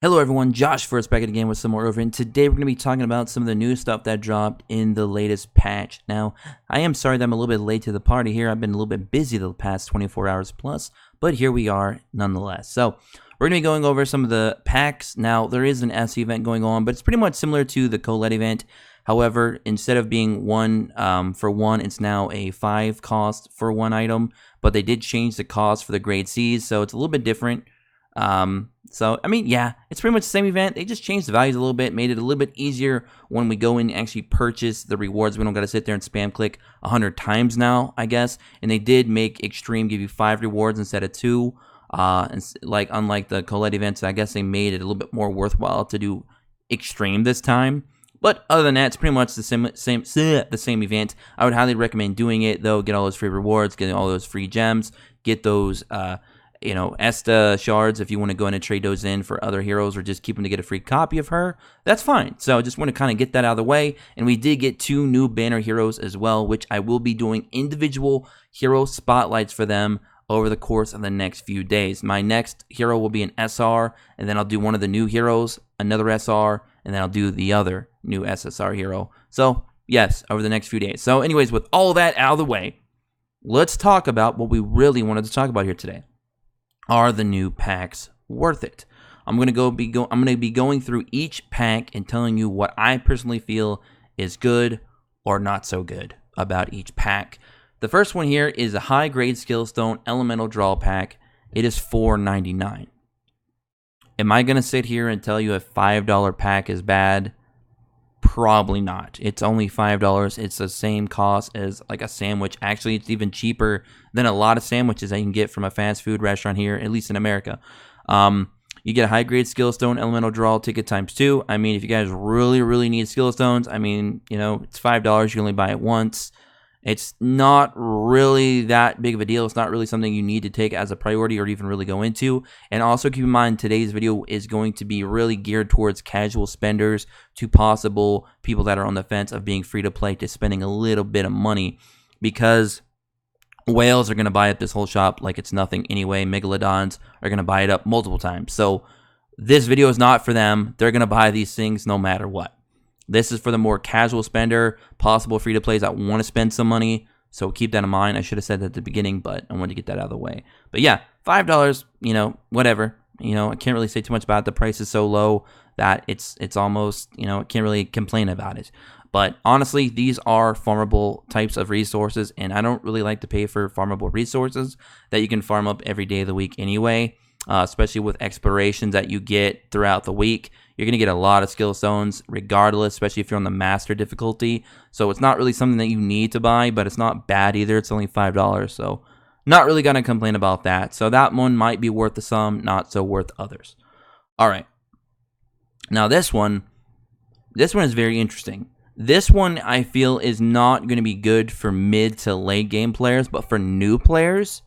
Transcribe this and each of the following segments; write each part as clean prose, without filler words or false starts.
Hello everyone, Josh first back again with some more OverHit, and today we're going to be talking about some of the new stuff that dropped in the latest patch. Now, I am sorry that I'm a little bit late to the party here. I've been a little bit busy the past 24 hours plus, but here we are nonetheless. So, we're going to be going over some of the packs. Now, there is an S event going on, but it's pretty much similar to the Colette event. However, instead of being one for one, it's now a 5 cost for one item, but they did change the cost for the grade Cs, so it's a little bit different. I mean, yeah, it's pretty much the same event. They just changed the values a little bit, made it a little bit easier when we go in and actually purchase the rewards. We don't got to sit there and spam click 100 times now, I guess. And they did make Extreme give you 5 rewards instead of 2. And unlike the Colette events, I guess they made it a little bit more worthwhile to do Extreme this time. But other than that, it's pretty much the same event. I would highly recommend doing it, though. Get all those free rewards, get all those free gems, get those Esta shards if you want to go in and trade those in for other heroes or just keep them to get a free copy of her. That's fine. So I just want to kind of get that out of the way. And we did get 2 new banner heroes as well, which I will be doing individual hero spotlights for them over the course of the next few days. My next hero will be an SR, and then I'll do one of the new heroes, another SR, and then I'll do the other new SSR hero. So, yes, over the next few days. So, anyways, with all that out of the way, let's talk about what we really wanted to talk about here today. Are the new packs worth it? I'm going to be going through each pack and telling you what I personally feel is good or not so good about each pack. The first one here is a high grade Skillstone Elemental Draw pack. It is $4.99. Am I going to sit here and tell you a $5 pack is bad? Probably not. It's only $5. It's the same cost as like a sandwich. Actually, it's even cheaper than a lot of sandwiches that you can get from a fast food restaurant here, at least in America. You get a high-grade Skillstone Elemental Draw ticket times 2. I mean, if you guys really need Skillstones, I mean, it's $5. You can only buy it once. It's not really that big of a deal. It's not really something you need to take as a priority or even really go into. And also keep in mind, today's video is going to be really geared towards casual spenders to possible people that are on the fence of being free to play to spending a little bit of money, because whales are going to buy up this whole shop like it's nothing anyway. Megalodons are going to buy it up multiple times. So this video is not for them. They're going to buy these things no matter what. This is for the more casual spender, possible free-to-plays that want to spend some money. So keep that in mind. I should have said that at the beginning, but I wanted to get that out of the way. But yeah, $5, whatever. I can't really say too much about it. The price is so low that it's almost, I can't really complain about it. But honestly, these are farmable types of resources, and I don't really like to pay for farmable resources that you can farm up every day of the week anyway. Especially with explorations that you get throughout the week. You're going to get a lot of skill stones regardless, especially if you're on the master difficulty. So it's not really something that you need to buy, but it's not bad either. It's only $5, so not really going to complain about that. So that one might be worth the sum, not so worth others. All right. Now this one is very interesting. This one I feel is not going to be good for mid to late game players, but for new players,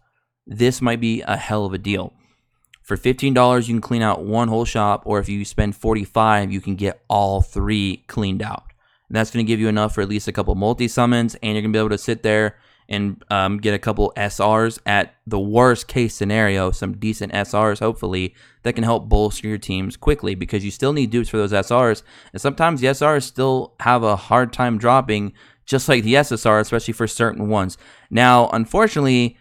this might be a hell of a deal. For $15, you can clean out one whole shop, or if you spend $45, you can get all 3 cleaned out. And that's going to give you enough for at least a couple multi-summons, and you're going to be able to sit there and get a couple SRs at the worst case scenario, some decent SRs, hopefully, that can help bolster your teams quickly, because you still need dupes for those SRs, and sometimes the SRs still have a hard time dropping, just like the SSR, especially for certain ones. Now, unfortunately,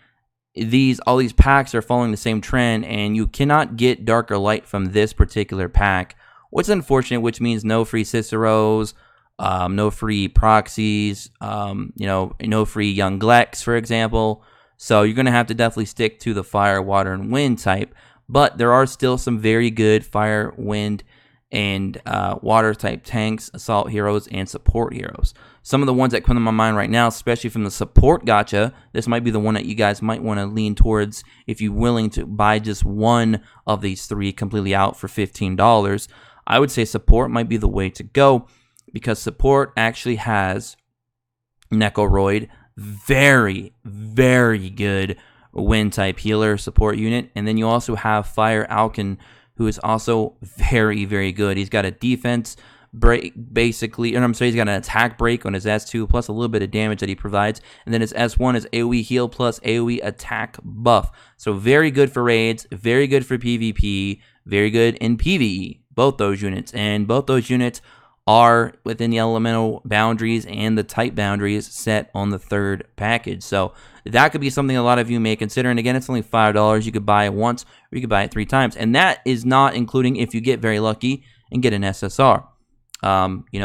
all these packs are following the same trend, and you cannot get Darker Light from this particular pack, which is unfortunate, which means no free Ciceros, no free proxies, no free Young Glex, for example. So you're going to have to definitely stick to the fire, water, and wind type, but there are still some very good fire, wind, and water type tanks, assault heroes, and support heroes. Some of the ones that come to my mind right now, especially from the support gacha, this might be the one that you guys might want to lean towards if you're willing to buy just one of these 3 completely out for $15. I would say support might be the way to go, because support actually has Necoroid, very, very good wind type healer support unit, and then you also have Fire Alkin, who is also very, very good. He's got a defense break, basically, and he's got an attack break on his S2, plus a little bit of damage that he provides, and then his S1 is AoE heal plus AoE attack buff. So very good for raids, very good for PvP, very good in PvE. both those units, and both those units are within the elemental boundaries and the type boundaries set on the third package. So that could be something a lot of you may consider. And again, it's only $5. You could buy it once, or you could buy it 3 times. And that is not including if you get very lucky and get an SSR.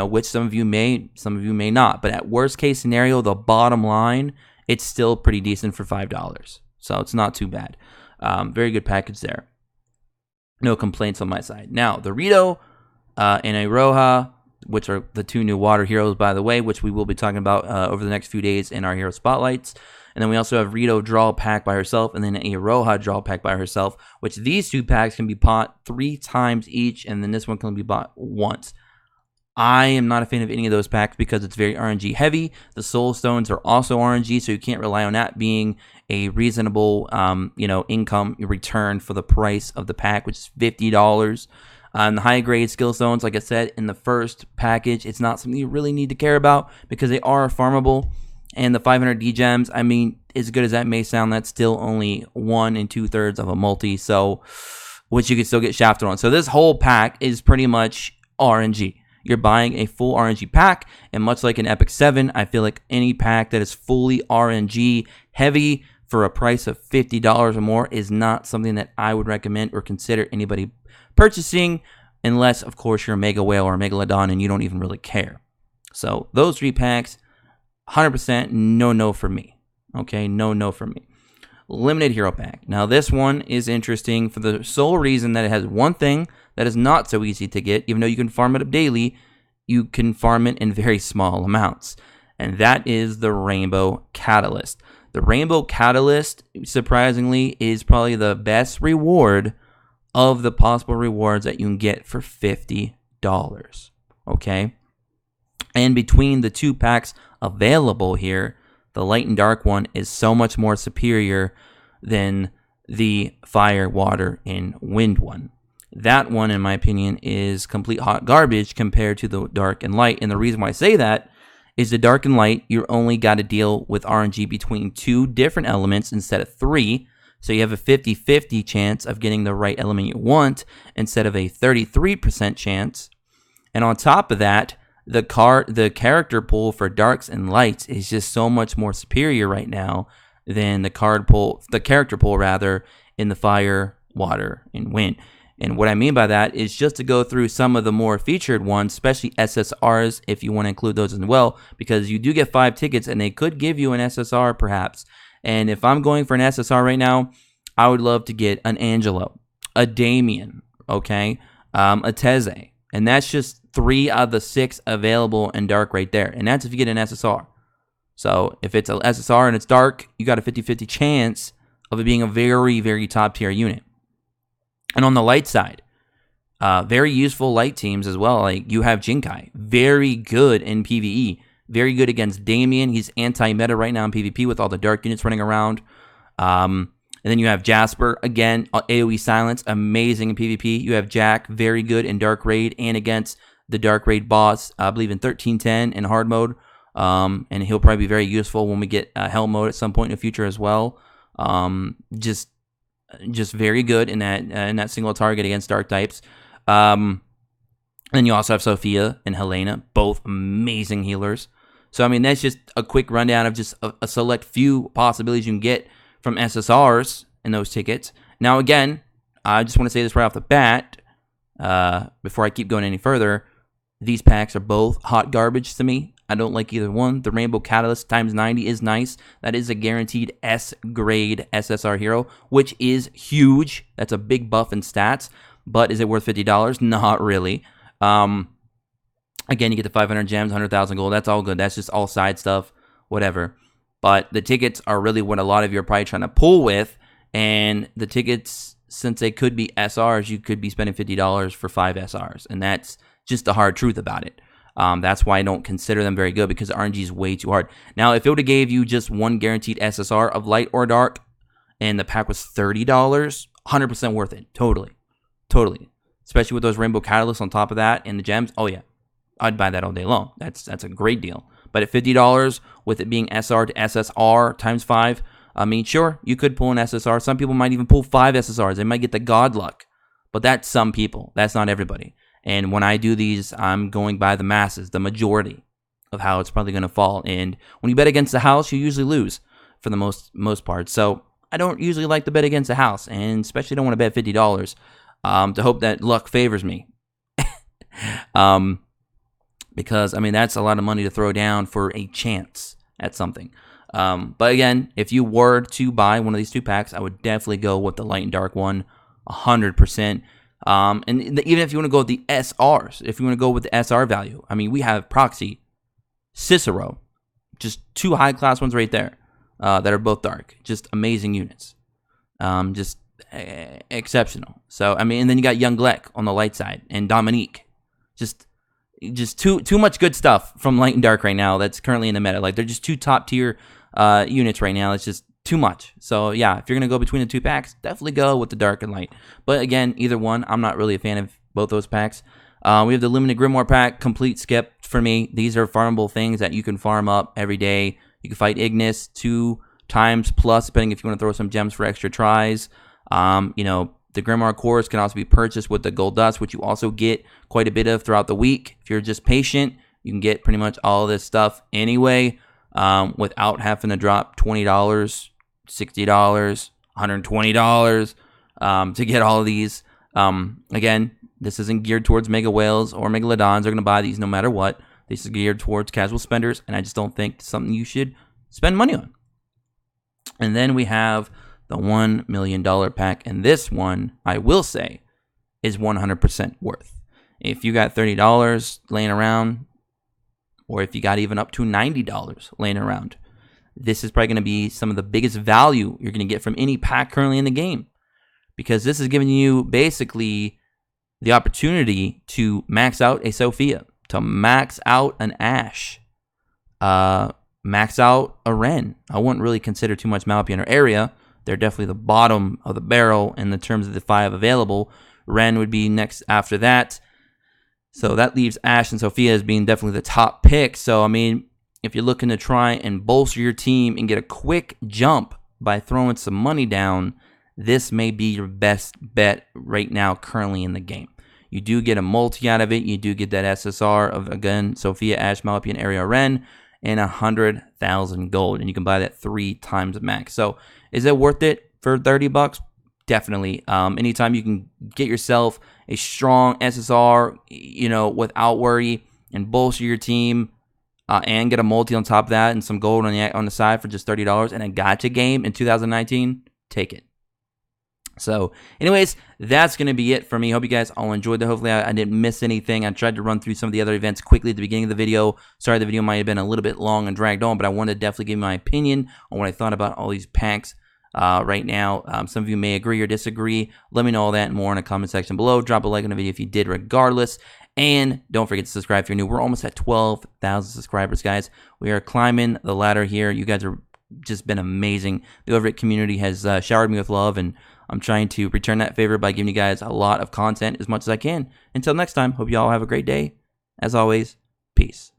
Which some of you may, some of you may not. But at worst case scenario, the bottom line, it's still pretty decent for $5. So it's not too bad. Very good package there. No complaints on my side. Now, the Rito and Iroha, which are the 2 new water heroes, by the way, which we will be talking about over the next few days in our hero spotlights. And then we also have Rito draw a pack by herself, and then Iroha draw a pack by herself, which these 2 packs can be bought 3 times each, and then this one can be bought once. I am not a fan of any of those packs because it's very RNG heavy. The Soul Stones are also RNG, so you can't rely on that being a reasonable, income return for the price of the pack, which is $50. The high grade skill stones, like I said, in the first package, it's not something you really need to care about because they are farmable. And the 500 D gems, I mean, as good as that may sound, that's still only 1 2/3 of a multi, so which you can still get shafted on. So this whole pack is pretty much RNG. You're buying a full RNG pack, and much like an Epic 7, I feel like any pack that is fully RNG heavy for a price of $50 or more is not something that I would recommend or consider anybody purchasing, unless, of course, you're a Mega Whale or a Megalodon and you don't even really care. So those 3 packs, 100% no for me. Okay, no for me. Limited Hero Pack. Now this one is interesting for the sole reason that it has one thing that is not so easy to get. Even though you can farm it up daily, you can farm it in very small amounts. And that is the Rainbow Catalyst. The Rainbow Catalyst, surprisingly, is probably the best reward of the possible rewards that you can get for $50. Okay? And between the 2 packs available here, the Light and Dark one is so much more superior than the Fire, Water, and Wind one. That one, in my opinion, is complete hot garbage compared to the Dark and Light. And the reason why I say that is the Dark and Light, you're only got to deal with RNG between 2 different elements instead of 3. So you have a 50-50 chance of getting the right element you want instead of a 33% chance. And on top of that, the character pool for Darks and Lights is just so much more superior right now than the character pool rather, in the Fire, Water, and Wind. And what I mean by that is just to go through some of the more featured ones, especially SSRs, if you want to include those as well, because you do get 5 tickets and they could give you an SSR perhaps. And if I'm going for an SSR right now, I would love to get an Angelo, a Damien, okay, a Teze. And that's just 3 out of the 6 available in Dark right there. And that's if you get an SSR. So if it's an SSR and it's Dark, you got a 50-50 chance of it being a very, very top tier unit. And on the Light side, very useful Light teams as well. Like you have Jinkai, very good in PvE. Very good against Damien. He's anti-meta right now in PvP with all the Dark units running around. And then you have Jasper, again, AoE Silence, amazing in PvP. You have Jack, very good in Dark Raid and against the Dark Raid boss, I believe in 1310 in hard mode. And he'll probably be very useful when we get Hell mode at some point in the future as well. Just very good in that single target against Dark types. Then you also have Sophia and Helena, both amazing healers. So, I mean, that's just a quick rundown of just a select few possibilities you can get from SSRs in those tickets. Now, again, I just want to say this right off the bat, before I keep going any further, these packs are both hot garbage to me. I don't like either one. The Rainbow Catalyst times 90 is nice. That is a guaranteed S-grade SSR hero, which is huge. That's a big buff in stats. But is it worth $50? Not really. Again, you get the 500 gems, 100,000 gold. That's all good. That's just all side stuff, whatever. But the tickets are really what a lot of you are probably trying to pull with. And the tickets, since they could be SRs, you could be spending $50 for 5 SRs. And that's just the hard truth about it. That's why I don't consider them very good, because the RNG is way too hard. Now, if it would have gave you just one guaranteed SSR of Light or Dark, and the pack was $30, 100% worth it. Totally. Especially with those Rainbow Catalysts on top of that and the gems. Oh, yeah. I'd buy that all day long. That's a great deal. But at $50, with it being SR to SSR times 5, I mean, sure, you could pull an SSR. Some people might even pull 5 SSRs. They might get the God luck. But that's some people. That's not everybody. And when I do these, I'm going by the masses, the majority of how it's probably going to fall. And when you bet against the house, you usually lose for the most part. So I don't usually like to bet against the house, and especially don't want to bet $50 to hope that luck favors me. Because, I mean, that's a lot of money to throw down for a chance at something. But again, if you were to buy one of these 2-packs, I would definitely go with the light and dark one, 100%. And even if you want to go with the SRs, if you want to go with the SR value, I mean, we have Proxy, Cicero, just 2 high-class ones right there that are both dark. Just amazing units. Just exceptional. So, I mean, and then you got Young Glek on the light side and Dominique. Just too much good stuff from light and dark right now that's currently in the meta. Like, they're just 2 top-tier units right now. It's just too much. So, yeah, if you're going to go between the 2 packs, definitely go with the dark and light. But, again, either one, I'm not really a fan of both those packs. We have the Limited Grimoire pack, complete skip for me. These are farmable things that you can farm up every day. You can fight Ignis 2 times plus, depending if you want to throw some gems for extra tries. You know, the Grimoire cores can also be purchased with the gold dust, which you also get quite a bit of throughout the week. If you're just patient, you can get pretty much all this stuff anyway, without having to drop $20, $60, $120 to get all of these. Again, this isn't geared towards Mega Whales or Megalodons. They're going to buy these no matter what. This is geared towards casual spenders, and I just don't think it's something you should spend money on. And then we have the $1 million pack, and this one, I will say, is 100% worth. If you got $30 laying around, or if you got even up to $90 laying around, this is probably going to be some of the biggest value you're going to get from any pack currently in the game, because this is giving you basically the opportunity to max out a Sophia, to max out an Ash, max out a Ren. I wouldn't really consider too much Malpian or Area. They're definitely the bottom of the barrel in the terms of the 5 available. Ren would be next after that. So that leaves Ash and Sophia as being definitely the top pick. So, I mean, if you're looking to try and bolster your team and get a quick jump by throwing some money down, this may be your best bet right now currently in the game. You do get a multi out of it. You do get that SSR of, again, Sophia, Ash, Malpian, Area, Ren, and 100,000 gold. And you can buy that 3 times max. So is it worth it for $30? Definitely. Anytime you can get yourself a strong SSR, you know, without worry, and bolster your team, and get a multi on top of that and some gold on the side for just $30 and a gacha game in 2019, take it. So, anyways, that's going to be it for me. Hope you guys all enjoyed it. Hopefully, I didn't miss anything. I tried to run through some of the other events quickly at the beginning of the video. Sorry, the video might have been a little bit long and dragged on, but I wanted to definitely give my opinion on what I thought about all these packs right now. Some of you may agree or disagree. Let me know all that and more in the comment section below. Drop a like on the video if you did regardless. And don't forget to subscribe if you're new. We're almost at 12,000 subscribers, guys. We are climbing the ladder here. You guys are just been amazing. The OverHit community has showered me with love, and I'm trying to return that favor by giving you guys a lot of content as much as I can. Until next time, hope you all have a great day. As always, peace.